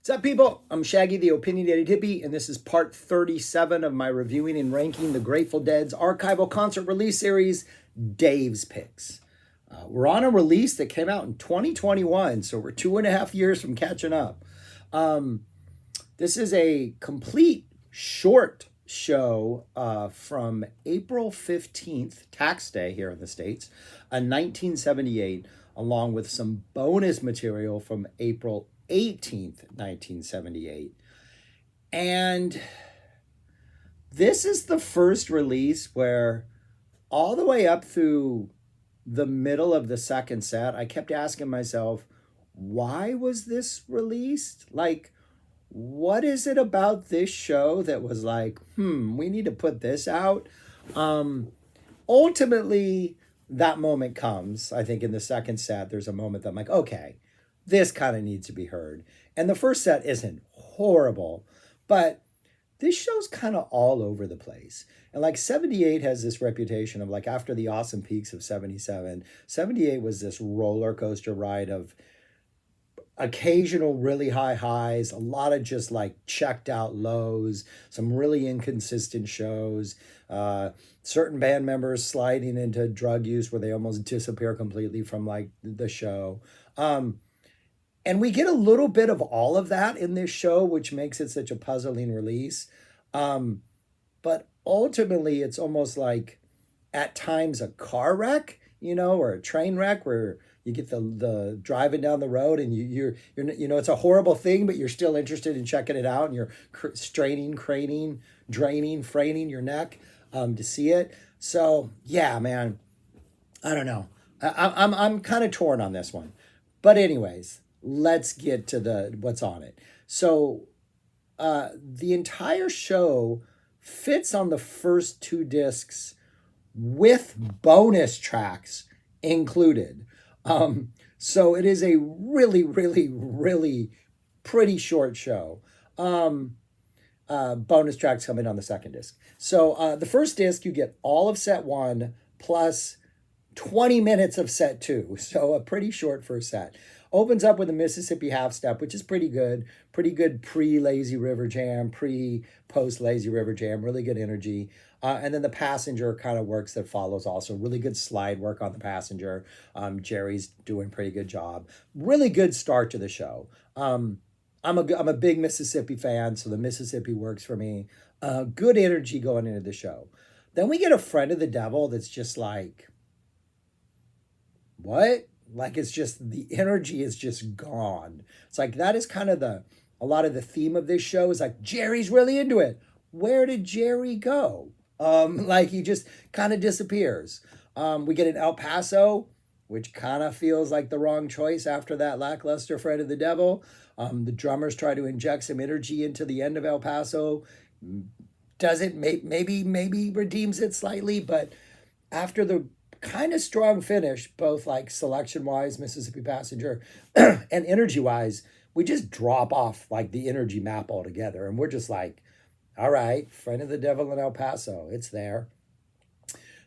What's up, people? I'm Shaggy, the Opinionated Hippie, and this is part 37 of my reviewing and ranking the Grateful Dead's archival concert release series, Dave's Picks. We're on a release that came out in 2021, so we're 2.5 years from catching up. This is a complete short show from April 15th, tax day here in the States, 1978, along with some bonus material from April 18th, 1978. And this is the first release where all the way up through the middle of the second set, I kept asking myself, why was this released? Like, what is it about this show that was like, we need to put this out? Ultimately, that moment comes. I think in the second set, there's a moment that I'm like, okay, this kind of needs to be heard. And the first set isn't horrible, but this show's kind of all over the place. And like 78 has this reputation of like after the awesome peaks of 77, 78 was this roller coaster ride of occasional really high highs, a lot of just like checked out lows, some really inconsistent shows, certain band members sliding into drug use where they almost disappear completely from like the show. And we get a little bit of all of that in this show, which makes it such a puzzling release. But ultimately, it's almost like at times a car wreck, or a train wreck where you get the driving down the road and you're it's a horrible thing, but you're still interested in checking it out and you're straining, craning, draining, fraining your neck to see it. So yeah, man, I don't know. I'm kind of torn on this one, but anyways. Let's get to what's on it. So the entire show fits on the first two discs with bonus tracks included. So it is a really, really, really pretty short show. Bonus tracks coming on the second disc. So the first disc, you get all of set one plus 20 minutes of set two. So a pretty short first set. Opens up with a Mississippi half step, which is pretty good pre-Lazy River Jam, post Lazy River Jam, really good energy. And then the Passenger kind of works that follows also. Really good slide work on the Passenger. Jerry's doing a pretty good job. Really good start to the show. I'm a big Mississippi fan, so the Mississippi works for me. Good energy going into the show. Then we get a Friend of the Devil that's just like, what? Like it's just the energy is just gone. It's like that is kind of a lot of the theme of this show is like Jerry's really into it. Where did Jerry go? Like he just kind of disappears. We get an El Paso, which kind of feels like the wrong choice after that lackluster Friend of the Devil. The drummers try to inject some energy into the end of El Paso. Doesn't maybe redeems it slightly, but after the kind of strong finish, both like selection wise, Mississippi Passenger, and energy wise, we just drop off like the energy map altogether. And we're just like, all right, Friend of the Devil in El Paso, it's there.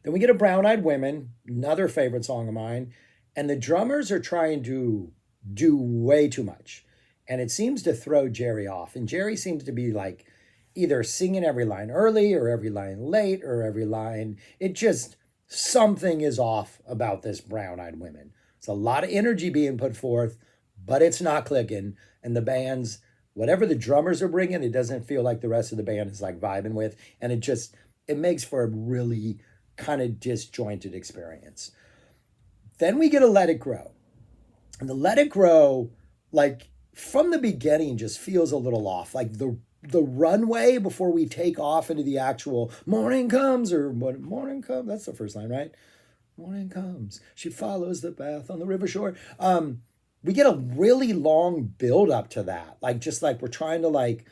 Then we get a Brown Eyed Women, another favorite song of mine. And the drummers are trying to do way too much. And it seems to throw Jerry off. And Jerry seems to be like either singing every line early or every line late or every line. It just, something is off about this Brown Eyed Women. It's a lot of energy being put forth, but it's not clicking. And the band's, whatever the drummers are bringing, it doesn't feel like the rest of the band is like vibing with. And it makes for a really kind of disjointed experience. Then we get a Let It Grow. And the Let It Grow, like from the beginning, just feels a little off. Like the runway before we take off into the actual morning comes, or what morning comes, that's the first line, right? Morning comes, she follows the path on the river shore. We get a really long build up to that. Like, just like we're trying to like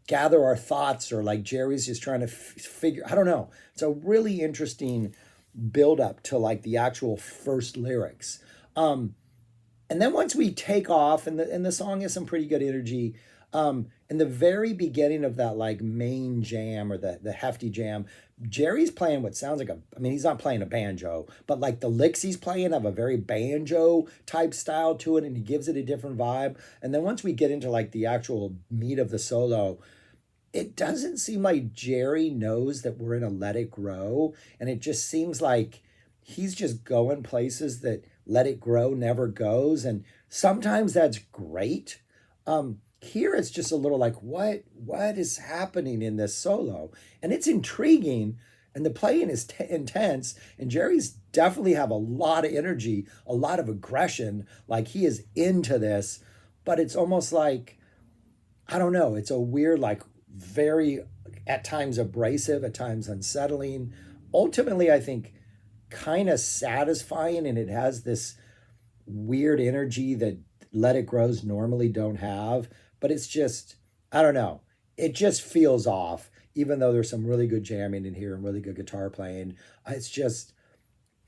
gather our thoughts, or like Jerry's just trying to figure, I don't know. It's a really interesting build up to like the actual first lyrics. And then once we take off and the song has some pretty good energy, In the very beginning of that like main jam or the hefty jam, Jerry's playing what sounds like I mean, he's not playing a banjo, but like the licks he's playing have a very banjo type style to it, and he gives it a different vibe. And then once we get into like the actual meat of the solo, it doesn't seem like Jerry knows that we're in a Let It Grow, and it just seems like he's just going places that Let It Grow never goes, and sometimes that's great. Here it's just a little like what is happening in this solo, and it's intriguing, and the playing is intense, and Jerry's definitely have a lot of energy, a lot of aggression, like he is into this, but it's almost like I don't know. It's a weird, like, very, at times abrasive, at times unsettling. Ultimately, I think kind of satisfying, and it has this weird energy that Let It Grows normally don't have. But it's just, I don't know. It just feels off, even though there's some really good jamming in here and really good guitar playing. It's just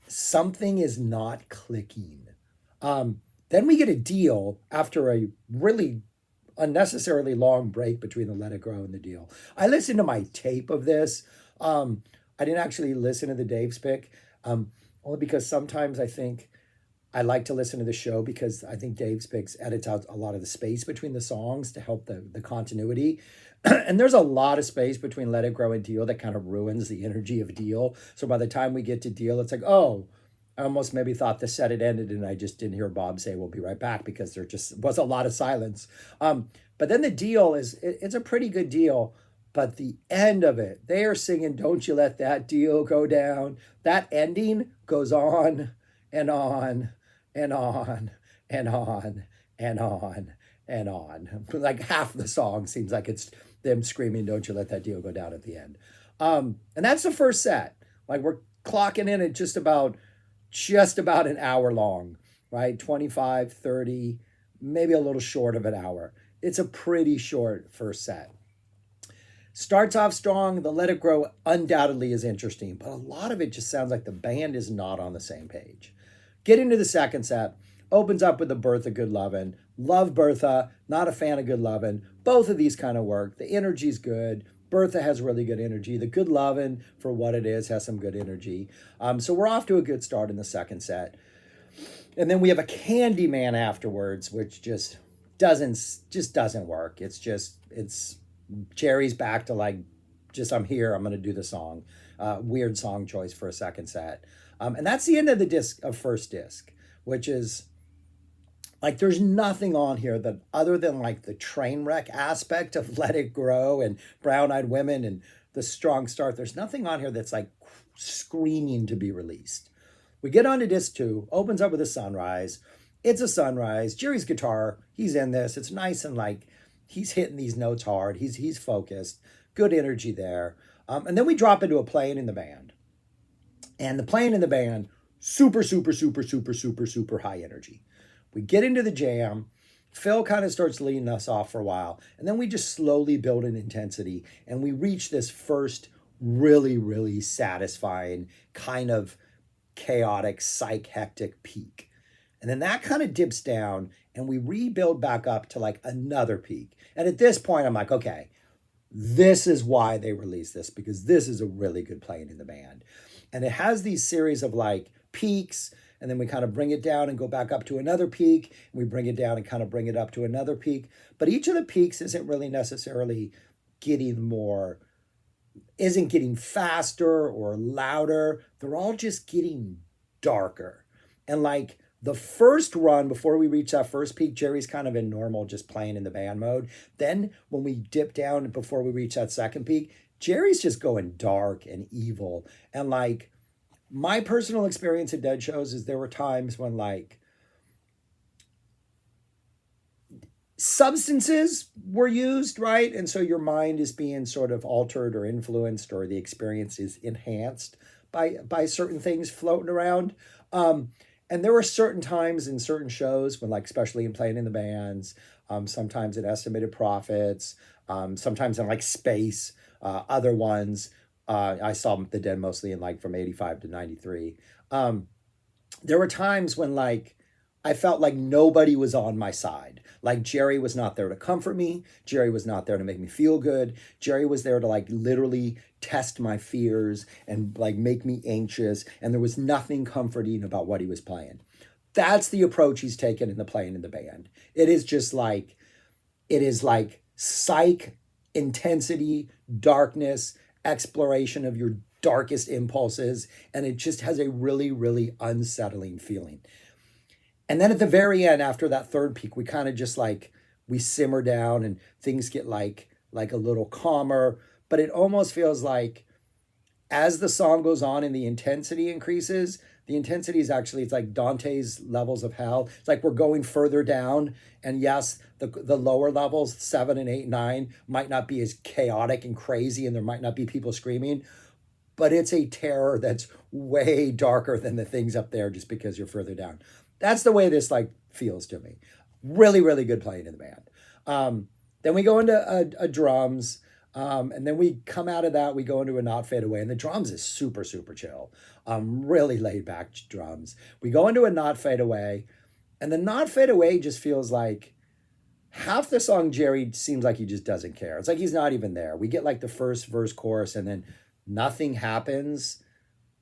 something is not clicking. Then we get a deal after a really unnecessarily long break between the Let It Grow and the deal. I listened to my tape of this. I didn't actually listen to the Dave's pick, only because sometimes I think I like to listen to the show because I think Dave's picks edits out a lot of the space between the songs to help the continuity. And there's a lot of space between Let It Grow and Deal that kind of ruins the energy of Deal. So by the time we get to Deal, it's like, oh, I almost maybe thought the set had ended and I just didn't hear Bob say we'll be right back because there just was a lot of silence. But then the deal is it's a pretty good deal. But the end of it, they are singing "Don't You Let That Deal Go Down." That ending goes on and on and on and on and on and on. Like half the song seems like it's them screaming "Don't you let that deal go down" at the end. And that's the first set. Like we're clocking in at just about an hour long, right? 25, 30, maybe a little short of an hour. It's a pretty short first set. Starts off strong. The Let It Grow undoubtedly is interesting, but a lot of it just sounds like the band is not on the same page. Get into the second set. Opens up with the Bertha Good Lovin'. Love Bertha, not a fan of Good Lovin'. Both of these kind of work. The energy's good. Bertha has really good energy. The Good Lovin', for what it is, has some good energy. So we're off to a good start in the second set. And then we have a Candyman afterwards, which just doesn't work. It's Jerry's back to like, just I'm here, I'm going to do the song. Weird song choice for a second set. And that's the end of the disc, of first disc, which is like there's nothing on here that other than like the train wreck aspect of Let It Grow and Brown Eyed Women and the strong start. There's nothing on here that's like screaming to be released. We get on to disc two, opens up with a sunrise. It's a sunrise. Jerry's guitar, he's in this. It's nice and like he's hitting these notes hard. He's focused. Good energy there. And then we drop into a playing in the band. And the playing in the band, super, super, super, super, super, super high energy. We get into the jam. Phil kind of starts leading us off for a while. And then we just slowly build in intensity. And we reach this first really, really satisfying kind of chaotic, hectic peak. And then that kind of dips down and we rebuild back up to like another peak. And at this point, I'm like, okay, this is why they released this, because this is a really good playing in the band. And it has these series of like peaks, and then we kind of bring it down and go back up to another peak, and we bring it down and kind of bring it up to another peak. But each of the peaks isn't really necessarily isn't getting faster or louder. They're all just getting darker. And like the first run before we reach that first peak, Jerry's kind of in normal, just playing in the band mode. Then when we dip down before we reach that second peak, Jerry's just going dark and evil. And like my personal experience at Dead shows is there were times when like substances were used, right? And so your mind is being sort of altered or influenced, or the experience is enhanced by certain things floating around. And there were certain times in certain shows when, like, especially in playing in the bands, sometimes at Estimated Profits, sometimes in like Space, other ones. I saw the Dead mostly in like from 85 to 93. There were times when like I felt like nobody was on my side. Like Jerry was not there to comfort me. Jerry was not there to make me feel good. Jerry was there to like literally test my fears and like make me anxious. And there was nothing comforting about what he was playing. That's the approach he's taken in the playing in the band. It is just like, it is like psych, intensity, darkness, exploration of your darkest impulses. And it just has a really, really unsettling feeling. And then at the very end, after that third peak, we kind of just like, we simmer down and things get like a little calmer. But it almost feels like as the song goes on and the intensity increases, the intensity is actually, it's like Dante's levels of hell. It's like we're going further down. And yes, the lower levels, 7 and 8, 9, might not be as chaotic and crazy, and there might not be people screaming, but it's a terror that's way darker than the things up there just because you're further down. That's the way this like feels to me. Really, really good playing in the band. Then we go into a drums. And then we come out of that, we go into a Not Fade Away, and the drums is super, super chill. Really laid back drums. We go into a Not Fade Away, and the Not Fade Away just feels like half the song, Jerry seems like he just doesn't care. It's like he's not even there. We get like the first verse, chorus, and then nothing happens.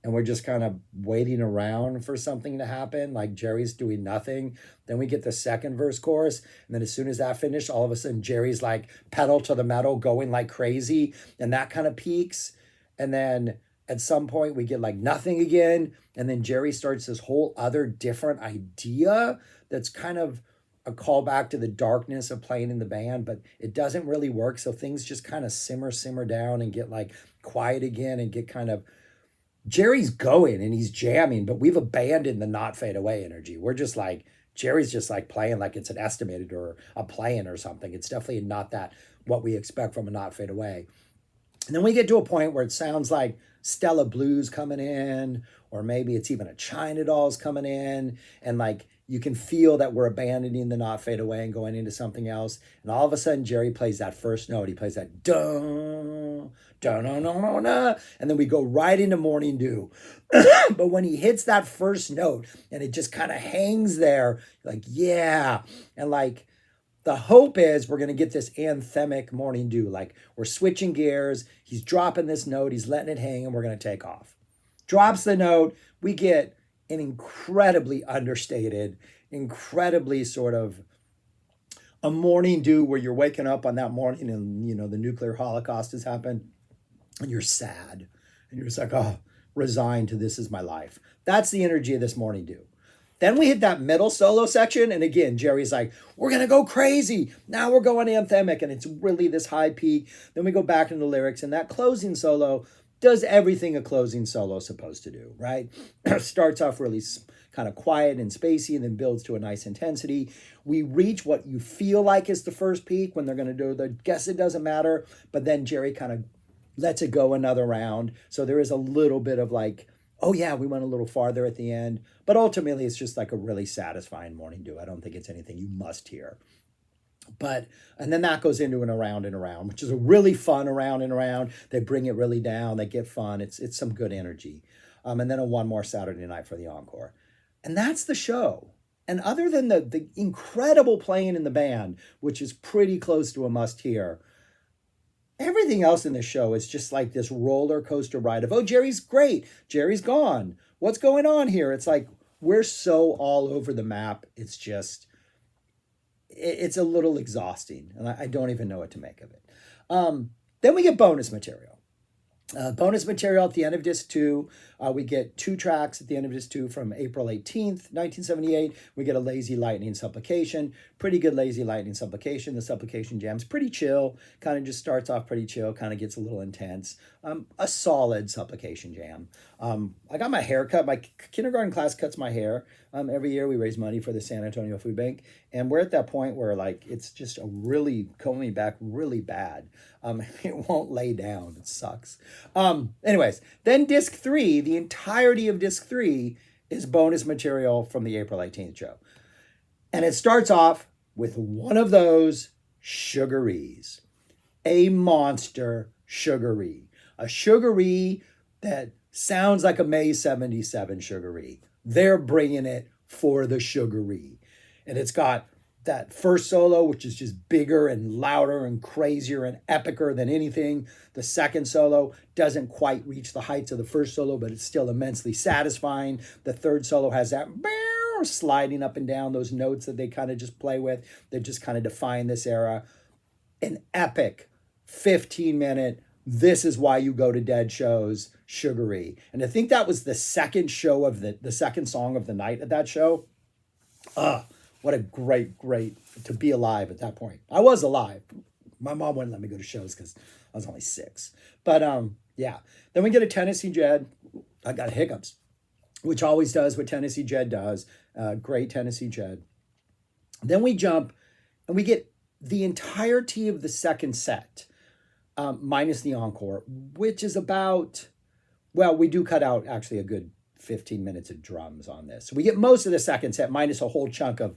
And we're just kind of waiting around for something to happen. Like Jerry's doing nothing. Then we get the second verse chorus. And then as soon as that finished, all of a sudden Jerry's like pedal to the metal going like crazy. And that kind of peaks. And then at some point we get like nothing again. And then Jerry starts this whole other different idea that's kind of a callback to the darkness of playing in the band, but it doesn't really work. So things just kind of simmer down and get like quiet again and get kind of, Jerry's going and he's jamming, but we've abandoned the Not Fade Away energy. We're just like, Jerry's just like playing like it's an estimated or a plan or something. It's definitely not that what we expect from a Not Fade Away. And then we get to a point where it sounds like Stella Blues coming in, or maybe it's even a China Dolls coming in. And like, you can feel that we're abandoning the Not Fade Away and going into something else. And all of a sudden, Jerry plays that first note. He plays that dun, dun, dun, dun, dun, dun, and then we go right into Morning Dew. But when he hits that first note and it just kind of hangs there, like, yeah. And like, the hope is we're going to get this anthemic Morning Dew. Like, we're switching gears. He's dropping this note. He's letting it hang, and we're going to take off. Drops the note. We get an incredibly understated, incredibly sort of a Morning Dew where you're waking up on that morning and, you know, the nuclear holocaust has happened and you're sad. And you're just like, oh, resigned to this is my life. That's the energy of this Morning Dew. Then we hit that middle solo section. And again, Jerry's like, we're going to go crazy. Now we're going anthemic. And it's really this high peak. Then we go back into the lyrics. And that closing solo does everything a closing solo is supposed to do, right? Starts off really kind of quiet and spacey and then builds to a nice intensity. We reach what you feel like is the first peak when they're going to do the guess it doesn't matter. But then Jerry kind of lets it go another round. So there is a little bit of like, oh yeah, we went a little farther at the end. But ultimately, it's just like a really satisfying Morning Dew. I don't think it's anything you must hear. But, and then that goes into an around and around, which is a really fun around and around. They bring it really down. They get fun. It's some good energy. And then a One More Saturday Night for the encore. And that's the show. And other than the incredible playing in the band, which is pretty close to a must hear, everything else in the show is just like this roller coaster ride of, oh, Jerry's great. Jerry's gone. What's going on here? It's like, we're so all over the map. It's just, it's a little exhausting. And I don't even know what to make of it. Then we get bonus material. Bonus material at the end of disc 2. We get 2 tracks at the end of disc 2 from April 18th, 1978. We get a Lazy Lightning supplication. Pretty good Lazy Lightning supplication. The supplication jam's pretty chill. Kind of just starts off pretty chill. Kind of gets a little intense. A solid supplication jam. I got my hair cut. My kindergarten class cuts my hair. Every year we raise money for the San Antonio Food Bank. And we're at that point where like it's just a really combing back really bad. It won't lay down. It sucks. Anyways, then disc 3, the entirety of disc 3 is bonus material from the April 18th show. And it starts off with one of those SUGAREES. A monster SUGAREE. A SUGAREE that sounds like a May 77 SUGAREE. They're bringing it for the Sugaree. And it's got that first solo, which is just bigger and louder and crazier and epicer than anything. The second solo doesn't quite reach the heights of the first solo, but it's still immensely satisfying. The third solo has that sliding up and down, those notes that they kind of just play with, that just kind of define this era. An epic 15-minute, this is why you go to Dead shows, Sugaree. And I think that was the second show of the second song of the night at that show. What a great to be alive at that point. I was alive. My mom wouldn't let me go to shows because I was only 6. But yeah. Then we get a Tennessee Jed. I got hiccups, which always does what Tennessee Jed does. Great Tennessee Jed. Then we jump and we get the entirety of the second set, minus the encore, which is about, well, we do cut out actually a good 15 minutes of drums on this. So we get most of the second set minus a whole chunk of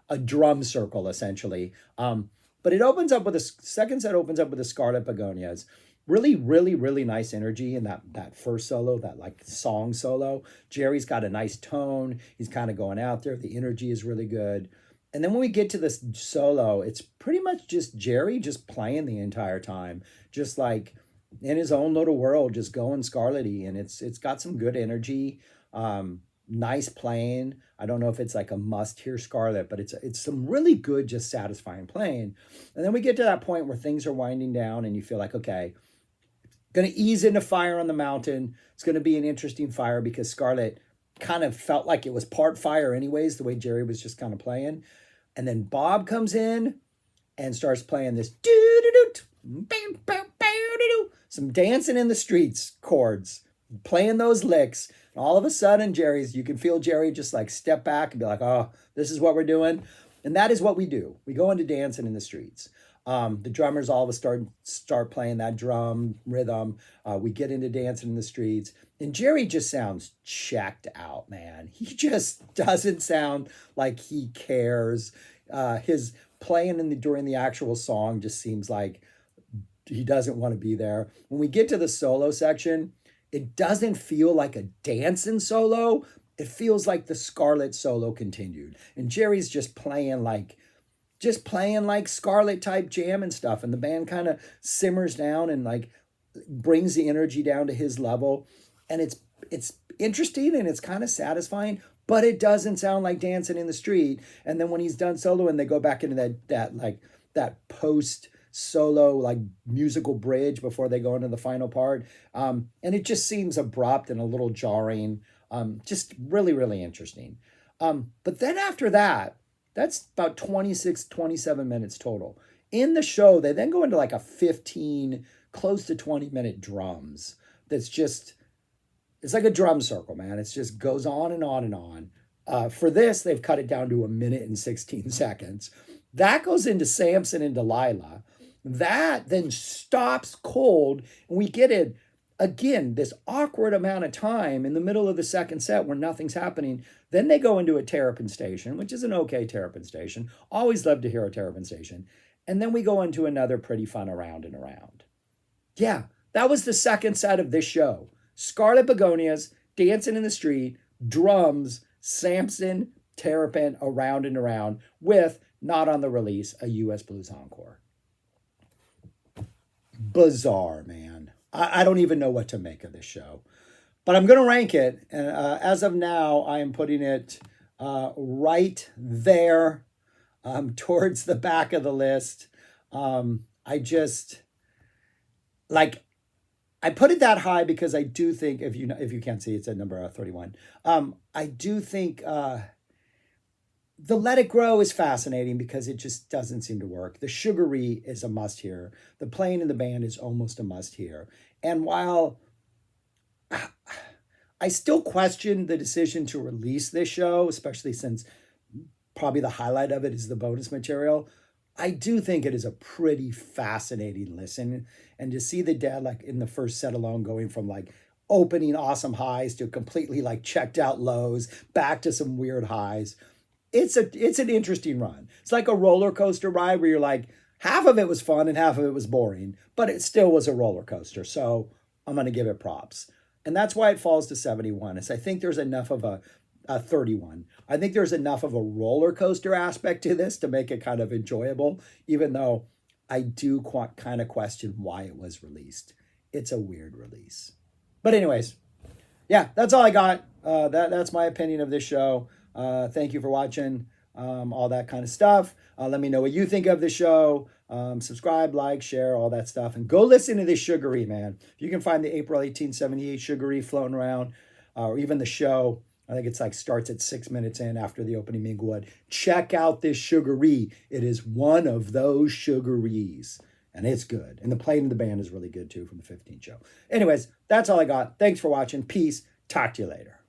a drum circle, essentially. But it opens up with a second set opens up with the Scarlet Begonias. Really, really, really nice energy in that first solo, that like song solo. Jerry's got a nice tone. He's kind of going out there. The energy is really good. And then when we get to this solo, it's pretty much just Jerry just playing the entire time, just like in his own little world, just going Scarlet-y. And it's got some good energy, nice playing. I don't know if it's like a must hear Scarlet, but it's some really good, just satisfying playing. And then we get to that point where things are winding down and you feel like, okay, going to ease into Fire on the Mountain. It's going to be an interesting fire because Scarlet kind of felt like it was part fire anyways, the way Jerry was just kind of playing. And then Bob comes in and starts playing this some dancing in the streets chords, playing those licks. And all of a sudden, you can feel Jerry just like step back and be like, oh, this is what we're doing. And that is what we do. We go into dancing in the streets. The drummers all of a sudden start playing that drum rhythm. We get into dancing in the streets. And Jerry just sounds checked out, man. He just doesn't sound like he cares. His playing during the actual song just seems like he doesn't want to be there. When we get to the solo section, it doesn't feel like a dancing solo. It feels like the Scarlet solo continued. And Jerry's just playing like Scarlet type jam and stuff. And the band kind of simmers down and like brings the energy down to his level. And it's interesting and it's kind of satisfying, but it doesn't sound like dancing in the street. And then when he's done soloing, they go back into that post solo like musical bridge before they go into the final part. And it just seems abrupt and a little jarring. Just really, really interesting. But then after that, that's about 26, 27 minutes total. In the show, they then go into like a 15, close to 20-minute drums. It's like a drum circle, man. It just goes on and on and on. For this, they've cut it down to 1 minute and 16 seconds. That goes into Samson and Delilah. That then stops cold, and we get it again, this awkward amount of time in the middle of the second set where nothing's happening. Then they go into a Terrapin Station, which is an okay Terrapin Station. Always love to hear a Terrapin Station. And then we go into another pretty fun Around and Around. Yeah, that was the second set of this show. Scarlet Begonias, Dancing in the Street, drums, Samson, Terrapin, Around and Around, with, not on the release, a U.S. Blues Encore. Bizarre, man. I don't even know what to make of this show. But I'm going to rank it. And as of now, I am putting it right there towards the back of the list. I put it that high because I do think, if you can't see, it's at number 31. I do think the Let It Grow is fascinating because it just doesn't seem to work. The Sugaree is a must hear. The playing in the band is almost a must hear. And while I still question the decision to release this show, especially since probably the highlight of it is the bonus material, I do think it is a pretty fascinating listen. And to see the Dead, like in the first set alone, going from like opening awesome highs to completely like checked out lows, back to some weird highs. It's an interesting run. It's like a roller coaster ride where you're like, half of it was fun and half of it was boring, but it still was a roller coaster. So I'm going to give it props. And that's why it falls to 71. Is I think there's enough of a 31. I think there's enough of a roller coaster aspect to this to make it kind of enjoyable, even though I do kind of question why it was released. It's a weird release. But anyways, yeah, that's all I got. That's my opinion of this show. Thank you for watching. All that kind of stuff. Let me know what you think of the show. Subscribe, like, share, all that stuff. And go listen to this Sugaree, man. If you can find the April 1878 Sugaree floating around, or even the show, I think it's like starts at 6 minutes in after the opening Mingwood. Check out this Sugaree. It is one of those Sugarees. And it's good. And the playing of the band is really good too from the 15 show. Anyways, that's all I got. Thanks for watching. Peace. Talk to you later.